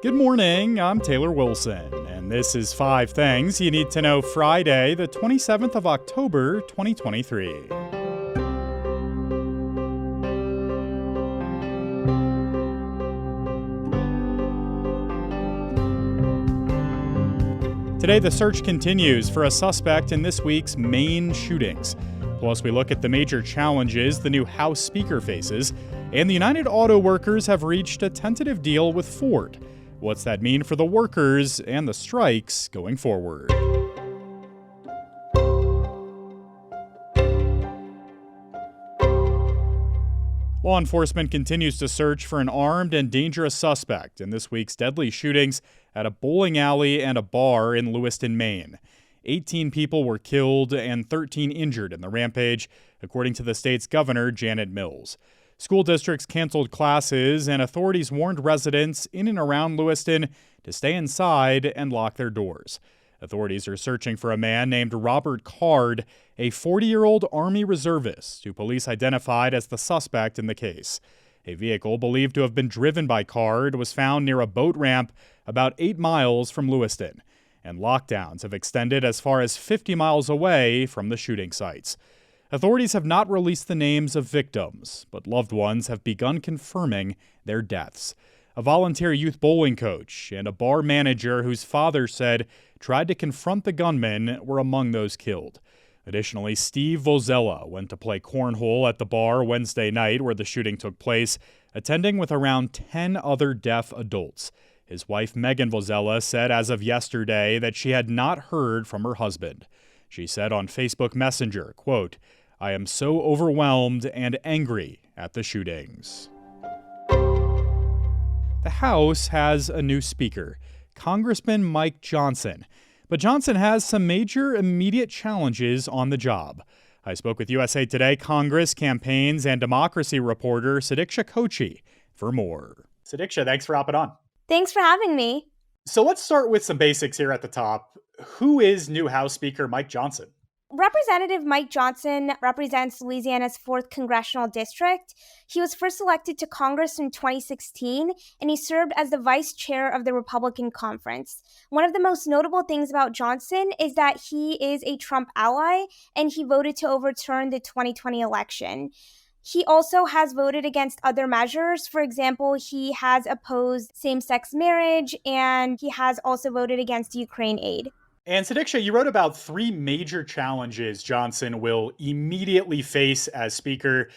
Good morning, I'm Taylor Wilson, and this is 5 Things You Need to Know Friday, the 27th of October, 2023. Today, the search continues for a suspect in this week's Maine shootings. Plus, we look at the major challenges the new House Speaker faces, and the United Auto Workers have reached a tentative deal with Ford. What's that mean for the workers and the strikes going forward? Law enforcement continues to search for an armed and dangerous suspect in this week's deadly shootings at a bowling alley and a bar in Lewiston, Maine. 18 people were killed and 13 injured in the rampage, according to the state's governor, Janet Mills. School districts canceled classes, and authorities warned residents in and around Lewiston to stay inside and lock their doors. Authorities are searching for a man named Robert Card, a 40-year-old Army reservist who police identified as the suspect in the case. A vehicle believed to have been driven by Card was found near a boat ramp about 8 miles from Lewiston, and lockdowns have extended as far as 50 miles away from the shooting sites. Authorities have not released the names of victims, but loved ones have begun confirming their deaths. A volunteer youth bowling coach and a bar manager whose father said tried to confront the gunman were among those killed. Additionally, Steve Vozella went to play cornhole at the bar Wednesday night where the shooting took place, attending with around 10 other deaf adults. His wife, Megan Vozella, said as of yesterday that she had not heard from her husband. She said on Facebook Messenger, quote, "I am so overwhelmed and angry at the shootings." The House has a new speaker, Congressman Mike Johnson. But Johnson has some major immediate challenges on the job. I spoke with USA Today Congress, campaigns, and democracy reporter Sudiksha Kochi for more. Sudiksha, thanks for hopping on. Thanks for having me. So let's start with some basics here at the top. Who is new House Speaker Mike Johnson? Representative Mike Johnson represents Louisiana's 4th Congressional District. He was first elected to Congress in 2016, and he served as the vice chair of the Republican Conference. One of the most notable things about Johnson is that he is a Trump ally, and he voted to overturn the 2020 election. He also has voted against other measures. For example, he has opposed same-sex marriage, and he has also voted against Ukraine aid. And Sudiksha, you wrote about 3 major challenges Johnson will immediately face as Speaker.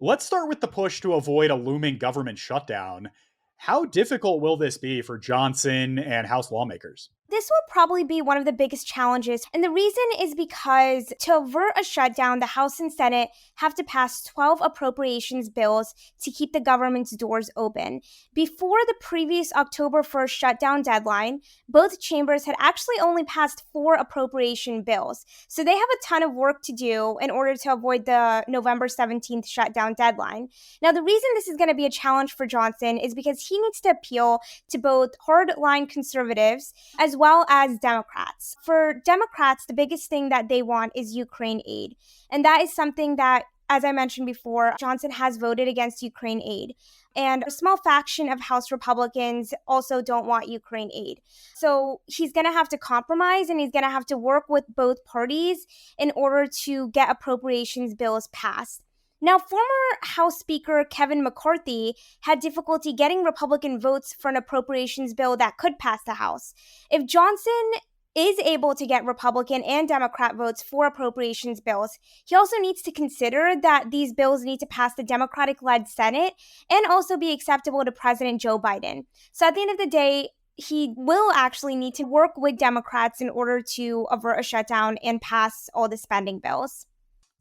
Let's start with the push to avoid a looming government shutdown. How difficult will this be for Johnson and House lawmakers? This will probably be one of the biggest challenges. And the reason is because to avert a shutdown, the House and Senate have to pass 12 appropriations bills to keep the government's doors open. Before the previous October 1st shutdown deadline, both chambers had actually only passed 4 appropriation bills. So they have a ton of work to do in order to avoid the November 17th shutdown deadline. Now, the reason this is going to be a challenge for Johnson is because he needs to appeal to both hardline conservatives as well as Democrats. For Democrats, the biggest thing that they want is Ukraine aid. And that is something that, as I mentioned before, Johnson has voted against Ukraine aid. And a small faction of House Republicans also don't want Ukraine aid. So he's going to have to compromise, and he's going to have to work with both parties in order to get appropriations bills passed. Now, former House Speaker Kevin McCarthy had difficulty getting Republican votes for an appropriations bill that could pass the House. If Johnson is able to get Republican and Democrat votes for appropriations bills, he also needs to consider that these bills need to pass the Democratic-led Senate and also be acceptable to President Joe Biden. So at the end of the day, he will actually need to work with Democrats in order to avert a shutdown and pass all the spending bills.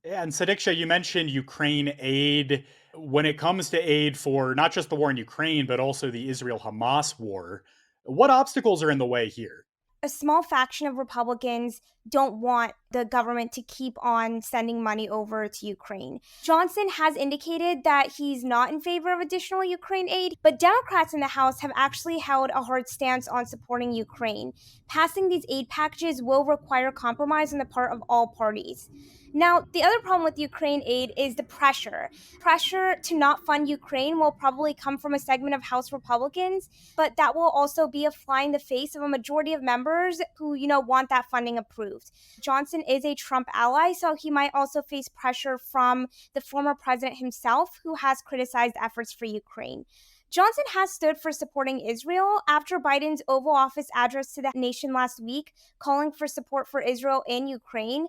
And Sudiksha, you mentioned Ukraine aid. When it comes to aid for not just the war in Ukraine, but also the Israel-Hamas war, what obstacles are in the way here? A small faction of Republicans don't want the government to keep on sending money over to Ukraine. Johnson has indicated that he's not in favor of additional Ukraine aid, but Democrats in the House have actually held a hard stance on supporting Ukraine. Passing these aid packages will require compromise on the part of all parties. Now, the other problem with Ukraine aid is the pressure. Pressure to not fund Ukraine will probably come from a segment of House Republicans, but that will also be a fly in the face of a majority of members who, want that funding approved. Johnson is a Trump ally, so he might also face pressure from the former president himself, who has criticized efforts for Ukraine. Johnson has stood for supporting Israel after Biden's Oval Office address to the nation last week, calling for support for Israel in Ukraine.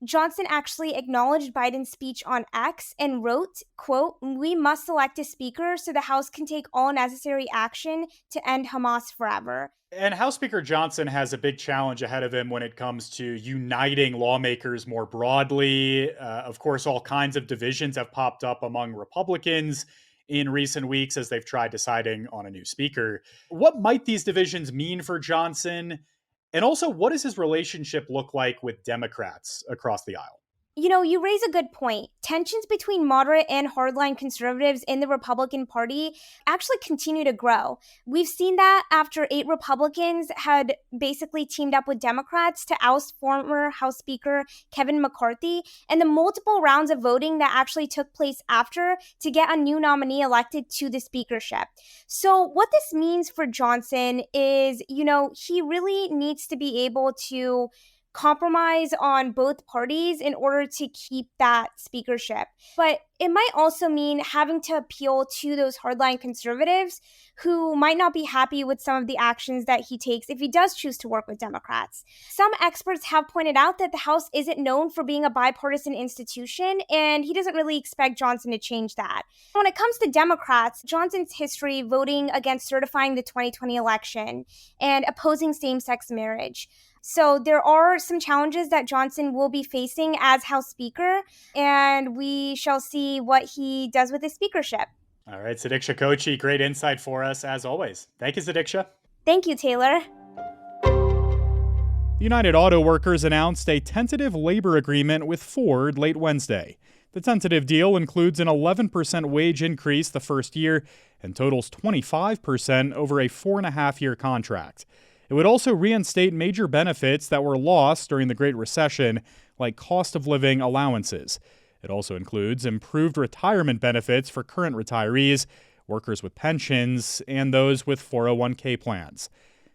Johnson actually acknowledged Biden's speech on X and wrote, quote, "We must select a speaker so the House can take all necessary action to end Hamas forever." And House Speaker Johnson has a big challenge ahead of him when it comes to uniting lawmakers more broadly. Of course, all kinds of divisions have popped up among Republicans in recent weeks as they've tried deciding on a new speaker. What might these divisions mean for Johnson? And also, what does his relationship look like with Democrats across the aisle? You raise a good point. Tensions between moderate and hardline conservatives in the Republican Party actually continue to grow. We've seen that after 8 Republicans had basically teamed up with Democrats to oust former House Speaker Kevin McCarthy, and the multiple rounds of voting that actually took place after to get a new nominee elected to the speakership. So what this means for Johnson is, he really needs to be able to compromise on both parties in order to keep that speakership. But it might also mean having to appeal to those hardline conservatives who might not be happy with some of the actions that he takes if he does choose to work with Democrats. Some experts have pointed out that the House isn't known for being a bipartisan institution, and he doesn't really expect Johnson to change that. When it comes to Democrats, Johnson's history voting against certifying the 2020 election and opposing same-sex marriage. So there are some challenges that Johnson will be facing as House Speaker, and we shall see what he does with his speakership. All right, Sudiksha Kochi, great insight for us as always. Thank you, Sudiksha. Thank you, Taylor. The United Auto Workers announced a tentative labor agreement with Ford late Wednesday. The tentative deal includes an 11% wage increase the first year and totals 25% over a 4.5-year contract. It would also reinstate major benefits that were lost during the Great Recession, like cost of living allowances. It also includes improved retirement benefits for current retirees, workers with pensions, and those with 401k plans.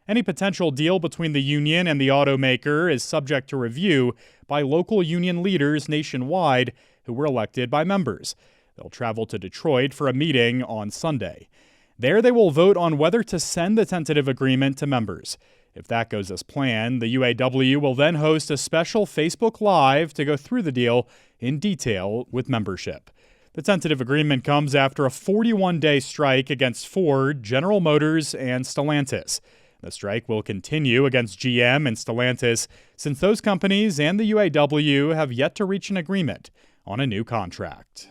Any potential deal between the union and the automaker is subject to review by local union leaders nationwide who were elected by members. They'll travel to Detroit for a meeting on Sunday. There, they will vote on whether to send the tentative agreement to members. If that goes as planned, the UAW will then host a special Facebook Live to go through the deal in detail with membership. The tentative agreement comes after a 41-day strike against Ford, General Motors, and Stellantis. The strike will continue against GM and Stellantis since those companies and the UAW have yet to reach an agreement on a new contract.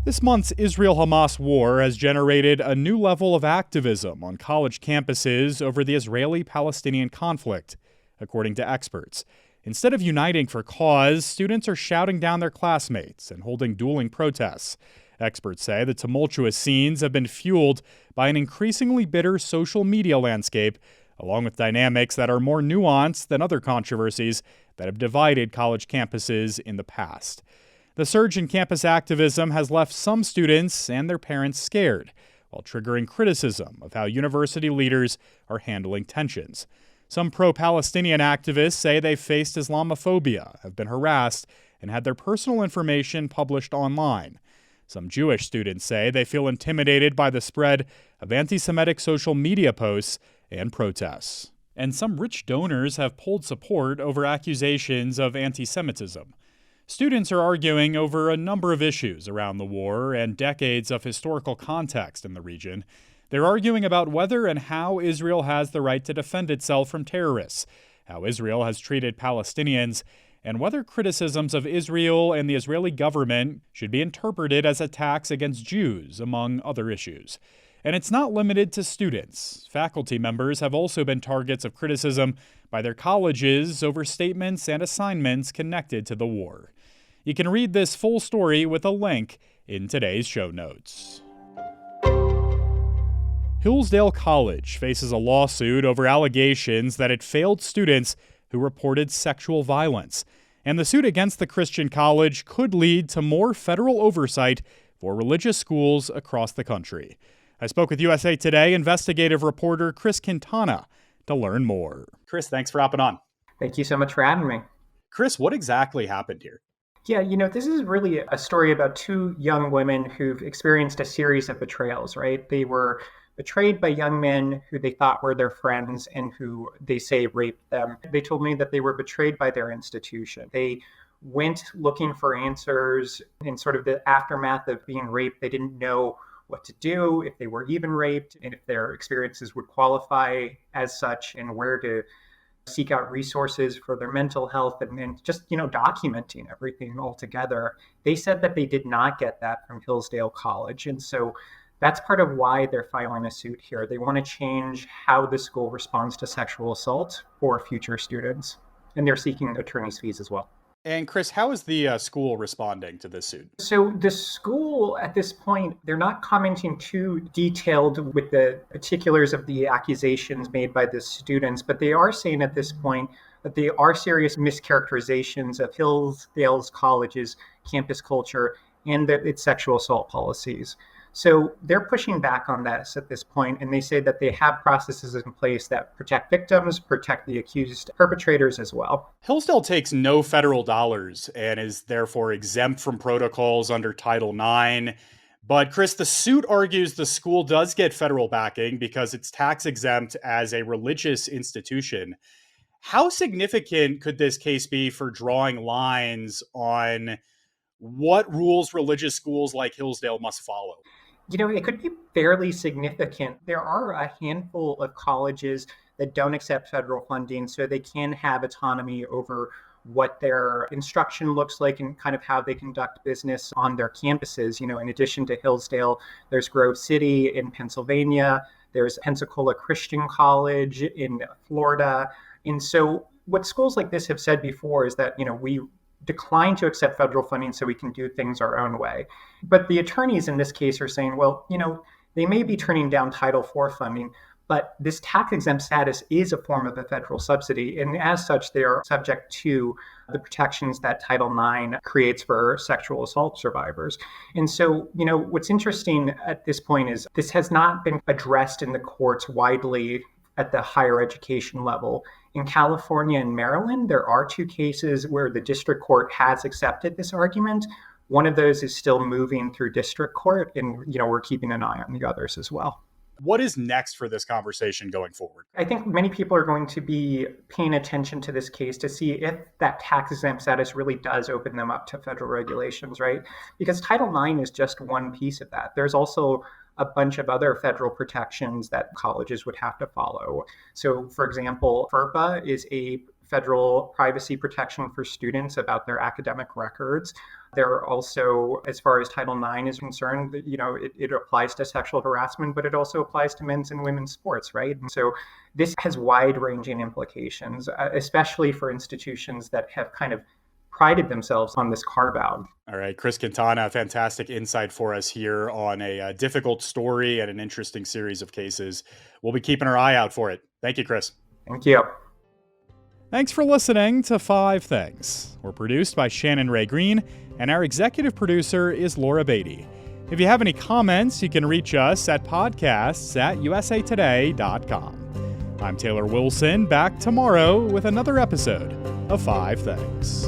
This month's Israel-Hamas war has generated a new level of activism on college campuses over the Israeli-Palestinian conflict, according to experts. Instead of uniting for cause, students are shouting down their classmates and holding dueling protests. Experts say the tumultuous scenes have been fueled by an increasingly bitter social media landscape, along with dynamics that are more nuanced than other controversies that have divided college campuses in the past. The surge in campus activism has left some students and their parents scared, while triggering criticism of how university leaders are handling tensions. Some pro-Palestinian activists say they've faced Islamophobia, have been harassed, and had their personal information published online. Some Jewish students say they feel intimidated by the spread of anti-Semitic social media posts and protests. And some rich donors have pulled support over accusations of anti-Semitism. Students are arguing over a number of issues around the war and decades of historical context in the region. They're arguing about whether and how Israel has the right to defend itself from terrorists, how Israel has treated Palestinians, and whether criticisms of Israel and the Israeli government should be interpreted as attacks against Jews, among other issues. And it's not limited to students. Faculty members have also been targets of criticism by their colleges over statements and assignments connected to the war. You can read this full story with a link in today's show notes. Hillsdale College faces a lawsuit over allegations that it failed students who reported sexual violence. And the suit against the Christian college could lead to more federal oversight for religious schools across the country. I spoke with USA Today investigative reporter Chris Quintana to learn more. Chris, thanks for hopping on. Thank you so much for having me. Chris, what exactly happened here? Yeah, this is really a story about two young women who've experienced a series of betrayals, right? They were betrayed by young men who they thought were their friends and who they say raped them. They told me that they were betrayed by their institution. They went looking for answers in sort of the aftermath of being raped. They didn't know what to do, if they were even raped, and if their experiences would qualify as such, and where to seek out resources for their mental health, and just, documenting everything all together. They said that they did not get that from Hillsdale College. And so that's part of why they're filing a suit here. They want to change how the school responds to sexual assault for future students. And they're seeking attorney's fees as well. And Chris, how is the school responding to this suit? So the school at this point, they're not commenting too detailed with the particulars of the accusations made by the students, but they are saying at this point that they are serious mischaracterizations of Hillsdale College's campus culture and its sexual assault policies. So they're pushing back on this at this point, and they say that they have processes in place that protect victims, protect the accused perpetrators as well. Hillsdale takes no federal dollars and is therefore exempt from protocols under Title IX. But Chris, the suit argues the school does get federal backing because it's tax exempt as a religious institution. How significant could this case be for drawing lines on what rules religious schools like Hillsdale must follow? It could be fairly significant. There are a handful of colleges that don't accept federal funding, so they can have autonomy over what their instruction looks like and kind of how they conduct business on their campuses. In addition to Hillsdale, there's Grove City in Pennsylvania, there's Pensacola Christian College in Florida. And so what schools like this have said before is that, we decline to accept federal funding so we can do things our own way. But the attorneys in this case are saying, well, they may be turning down Title IV funding, but this tax exempt status is a form of a federal subsidy. And as such, they are subject to the protections that Title IX creates for sexual assault survivors. And so, what's interesting at this point is this has not been addressed in the courts widely at the higher education level. In California and Maryland, there are two cases where the district court has accepted this argument. One of those is still moving through district court, and we're keeping an eye on the others as well. What is next for this conversation going forward? I think many people are going to be paying attention to this case to see if that tax exempt status really does open them up to federal regulations, right? Because Title IX is just one piece of that. There's also a bunch of other federal protections that colleges would have to follow. So, for example, FERPA is a federal privacy protection for students about their academic records. There are also, as far as Title IX is concerned, it applies to sexual harassment, but it also applies to men's and women's sports, right? And so this has wide-ranging implications, especially for institutions that have kind of prided themselves on this carve-out. All right, Chris Quintana, fantastic insight for us here on a difficult story and an interesting series of cases. We'll be keeping our eye out for it. Thank you, Chris. Thank you. Thanks for listening to Five Things. We're produced by Shannon Ray Green, and our executive producer is Laura Beatty. If you have any comments, you can reach us at podcasts@usatoday.com. I'm Taylor Wilson, back tomorrow with another episode of Five Things.